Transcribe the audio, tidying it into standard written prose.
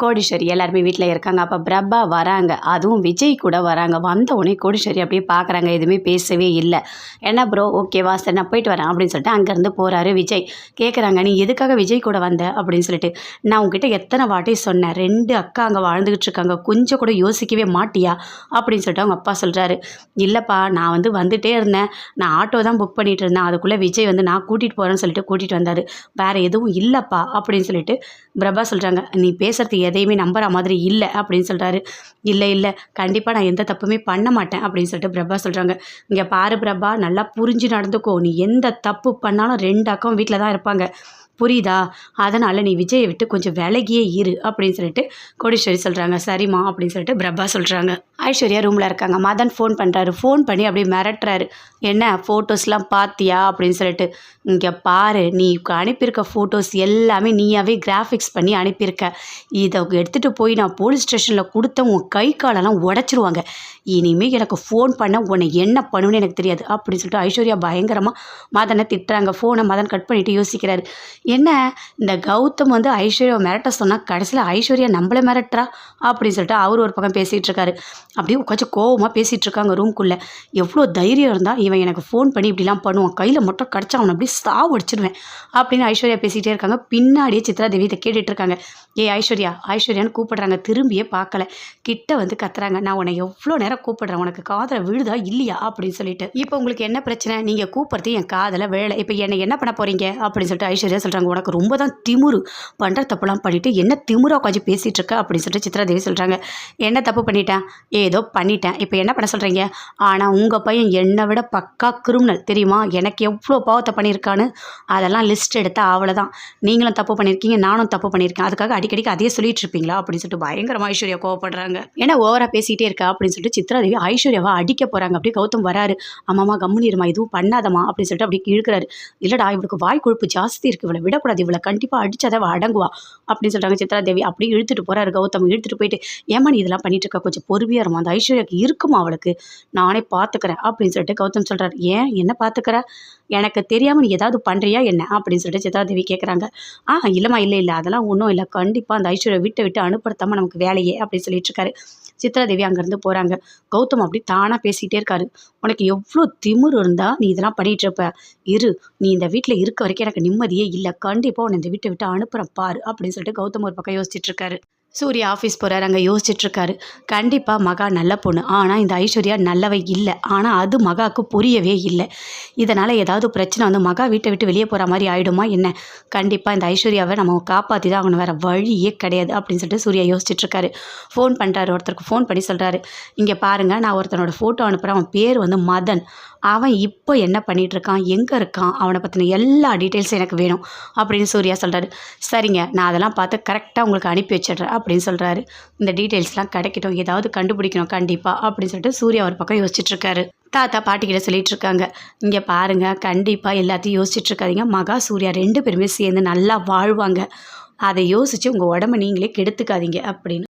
கோடீஸ்வரி எல்லாருமே வீட்டில் இருக்காங்க. அப்போ பிரபா வராங்க. அதுவும் விஜய் கூட வராங்க. வந்தவுடனே கோடீஸ்வரி அப்படியே பார்க்குறாங்க. எதுவுமே பேசவே இல்லை. என்ன ப்ரோ ஓகேவா, சரி நான் போயிட்டு வரேன் அப்படின்னு சொல்லிட்டு அங்கேருந்து போகிறாரு விஜய். கேட்குறாங்க, நீ எதுக்காக விஜய் கூட வந்த அப்படின்னு சொல்லிட்டு. நான் உங்ககிட்ட எத்தனை வாட்டி சொன்னேன், 2 அக்கா அங்கே வாழ்ந்துக்கிட்டு இருக்காங்க, கொஞ்சம் கூட யோசிக்கவே மாட்டியா அப்படின்னு சொல்லிட்டு அவங்க அப்பா சொல்கிறாரு. இல்லைப்பா, நான் வந்துட்டே இருந்தேன், நான் ஆட்டோ தான் புக் பண்ணிட்டு இருந்தேன், அதுக்குள்ளே விஜய் நான் கூட்டிகிட்டு போகிறேன்னு சொல்லிட்டு கூட்டிகிட்டு வந்தார், வேறு எதுவும் இல்லைப்பா அப்படின்னு சொல்லிட்டு பிரபா சொல்கிறாங்க. நீ பேசுகிறது எதையுமே நம்புற மாதிரி இல்லை அப்படின்னு சொல்கிறாரு. இல்லை கண்டிப்பாக நான் எந்த தப்புமே பண்ண மாட்டேன் அப்படின்னு சொல்லிட்டு பிரபா சொல்கிறாங்க. இங்கே பாரு பிரபா, நல்லா புரிஞ்சு நடந்துக்கோ, நீ எந்த தப்பு பண்ணாலும் 2 அக்காவும் வீட்டில் தான் இருப்பாங்க, புரியுதா? அதனால் நீ விஜயை விட்டு கொஞ்சம் விலகியே இரு அப்படின்னு சொல்லிட்டு கோடீஸ்வரி சொல்கிறாங்க. சரிம்மா அப்படின்னு சொல்லிட்டு பிரபா சொல்கிறாங்க. ஐஸ்வர்யா ரூமில் இருக்காங்க. மதன் ஃபோன் பண்ணுறாரு. ஃபோன் பண்ணி அப்படியே மிரட்டுறாரு. என்ன ஃபோட்டோஸ்லாம் பார்த்தியா அப்படின்னு சொல்லிட்டு. இங்கே பாரு, நீ அனுப்பியிருக்க ஃபோட்டோஸ் எல்லாமே நீயாவே கிராஃபிக்ஸ் பண்ணி அனுப்பியிருக்க. இதை எடுத்துகிட்டு போய் நான் போலீஸ் ஸ்டேஷனில் கொடுத்த உன் கை காலெல்லாம் உடச்சிருவாங்க. இனிமேல் எனக்கு ஃபோன் பண்ண உன்னை என்ன பண்ணுன்னு எனக்கு தெரியாது அப்படின்னு சொல்லிட்டு ஐஸ்வர்யா பயங்கரமாக மதனை திட்டுறாங்க. ஃபோனை மதன் கட் பண்ணிவிட்டு யோசிக்கிறாரு. என்ன இந்த கௌதம் ஐஸ்வர்யா மிரட்ட சொன்னால் கடைசியில் ஐஸ்வர்யா நம்மளை மிரட்டுறா அப்படின்னு சொல்லிட்டு அவர் ஒரு பக்கம் பேசிகிட்டு இருக்காரு. அப்படியே கொஞ்சம் கோவமாக பேசிகிட்டு இருக்காங்க ரூம்குள்ளே. எவ்வளோ தைரியம் இருந்தால் இவன் எனக்கு ஃபோன் பண்ணி இப்படிலாம் பண்ணுவான், கையில் மட்டும் கிடச்சா அவனை அப்படியே சாவடிச்சிடுவேன் அப்படின்னு ஐஸ்வர்யா பேசிகிட்டே இருக்காங்க. பின்னாடியே சித்ரா தேவி இதை கேட்டுட்டு இருக்காங்க. ஐஸ்வர்யான்னு கூப்பிடுறாங்க. திரும்பியே பார்க்கல. கிட்ட கத்துறாங்க. நான் உன்னை எவ்வளோ நேரம் கூப்பிடுறேன், உனக்கு காதில் விழுதா இல்லையா அப்படின்னு சொல்லிட்டு. இப்போ உங்களுக்கு என்ன பிரச்சனை, நீங்கள் கூப்பிட்றது என் காதில் வேலை, இப்போ என்னை என்ன பண்ண போகிறீங்க அப்படின்னு சொல்லிட்டு ஐஸ்வர்யா சொல்கிறாங்க. உனக்கு ரொம்ப தான் திமுரு, பண்ணுற தப்புலாம் பண்ணிவிட்டு என்ன திமுறா உட்காந்து பேசிகிட்டு இருக்க அப்படின்னு சொல்லிட்டு சித்ரா தேவி சொல்கிறாங்க. என்ன தப்பு பண்ணிட்டேன், ஏதோ பண்ணிட்டேன், இப்போ என்ன பண்ண சொல்கிறீங்க? ஆனால் உங்கள் பையன் என்னை விட பக்கா கிரிமினல் தெரியுமா, எனக்கு எவ்வளோ பாவத்தை பண்ணியிருக்கான்னு அதெல்லாம் லிஸ்ட் எடுத்தால் அவ்வளோதான். நீங்களும் தப்பு பண்ணியிருக்கீங்க, நானும் தப்பு பண்ணியிருக்கேன், அதுக்காக அடிக்கடிக்கு அதையே சொல்லிட்டு இருப்பீங்களா அப்படின்னு சொல்லிட்டு பயங்கரமாக ஐஸ்வர்யா கோவப்படுறாங்க. ஏன்னா ஓவராக பேசிகிட்டே இருக்கா அப்படின்னு சொல்லிட்டு சித்ரா தேவி ஐஸ்வர்யாவை அடிக்க போகிறாங்க. அப்படியே கௌதம் வராரு. அம்மாமா கம்முனிருமா, இதுவும் பண்ணாதம்மா அப்படின்னு சொல்லிட்டு அப்படி இழுக்கிறாரு. இல்லைடா, இவளுக்கு வாய் கொழுப்பு ஜாஸ்தி இருக்குது, இவளை விடக்கூடாது, இவளை கண்டிப்பாக அடிச்சாதான் அவள் அடங்குவா அப்படின்னு சொல்கிறாங்க சித்ரா தேவி. அப்படியே இழுத்துட்டு போகிறாரு கௌதம். இழுத்துட்டு போயிட்டு, ஏமா நீ இதெல்லாம் பண்ணிட்டு இருக்கா, கொஞ்சம் பொறுமையாக இருமா, அந்த ஐஸ்வர்யாவுக்கு இருக்குமா, அவளுக்கு நானே பார்த்துக்கிறேன் அப்படின்னு சொல்லிட்டு கௌதம் சொல்கிறார். ஏன் என்ன பார்த்துக்கிற, எனக்கு தெரியாமல் நீ ஏதாவது பண்ணுறியா என்ன அப்படின்னு சொல்லிட்டு சித்ரா தேவி கேட்குறாங்க. இல்லைம்மா, இல்லை அதெல்லாம் ஒன்றும் இல்லை, கண்டிப்பாக அந்த ஐஸ்வர்யா விட்டு அனுப்புறதாமல் நமக்கு வேலையே அப்படின்னு சொல்லிட்டு இருக்காரு. சித்ரா தேவி அங்கேருந்து போகிறாங்க. கௌதம் அப்படி தானாக பேசிகிட்டே இருக்காரு. உனக்கு எவ்வளோ திமிரு இருந்தால் நீ இதெல்லாம் பண்ணிகிட்டு இருப்ப, இரு, நீ இந்த வீட்டில் இருக்க வரைக்கும் எனக்கு நிம்மதியே இல்லை, கண்டிப்பாக உன்னை இந்த வீட்டை விட்டு அனுப்புகிறேன் பாரு அப்படின்னு சொல்லிட்டு கௌதம் ஒரு பக்கம் யோசிச்சுட்டு இருக்காரு. சூர்யா ஆஃபீஸ் போகிறாரு. அங்கே யோசிச்சுட்ருக்காரு. கண்டிப்பாக மகா நல்ல பொண்ணு, ஆனால் இந்த ஐஸ்வர்யா நல்லவை இல்லை, ஆனால் அது மகாவுக்கு புரியவே இல்லை. இதனால் ஏதாவது பிரச்சனை மகா வீட்டை விட்டு வெளியே போகிற மாதிரி ஆகிடுமா என்ன? கண்டிப்பாக இந்த ஐஸ்வர்யாவை நம்ம காப்பாற்றி தான் ஆகணும், வேறு வழியே கிடையாது அப்படின்னு சொல்லிட்டு சூர்யா யோசிச்சுட்ருக்காரு. ஃபோன் பண்ணுறாரு. ஒருத்தருக்கு ஃபோன் பண்ணி சொல்கிறாரு, இங்கே பாருங்கள், நான் ஒருத்தனோட ஃபோட்டோ அனுப்புகிறேன், அவன் பேர் மதன், அவன் இப்போ என்ன பண்ணிகிட்ருக்கான், எங்கே இருக்கான், அவனை பற்றின எல்லா டீட்டெயில்ஸும் எனக்கு வேணும் அப்படின்னு சூர்யா சொல்கிறாரு. சரிங்க, நான் அதெல்லாம் பார்த்து கரெக்டாக உங்களுக்கு அனுப்பி வச்சிடுறேன் அப்படின்னு சொல்கிறாரு. இந்த டீட்டெயில்ஸ்லாம் கிடைக்கட்டும், ஏதாவது கண்டுபிடிக்கணும் கண்டிப்பாக அப்படின்னு சொல்லிட்டு சூர்யா ஒரு பக்கம் யோசிச்சுட்ருக்காரு. தாத்தா பாட்டிக்கிட்ட சொல்லிட்டு இருக்காங்க, இங்கே பாருங்கள், கண்டிப்பாக எல்லாத்தையும் யோசிச்சுட்ருக்காதீங்க, மகா சூர்யா 2 பேருமே சேர்ந்து நல்லா வாழ்வாங்க, அதை யோசித்து உங்கள் உடம்பை நீங்களே கெடுத்துக்காதீங்க அப்படின்னு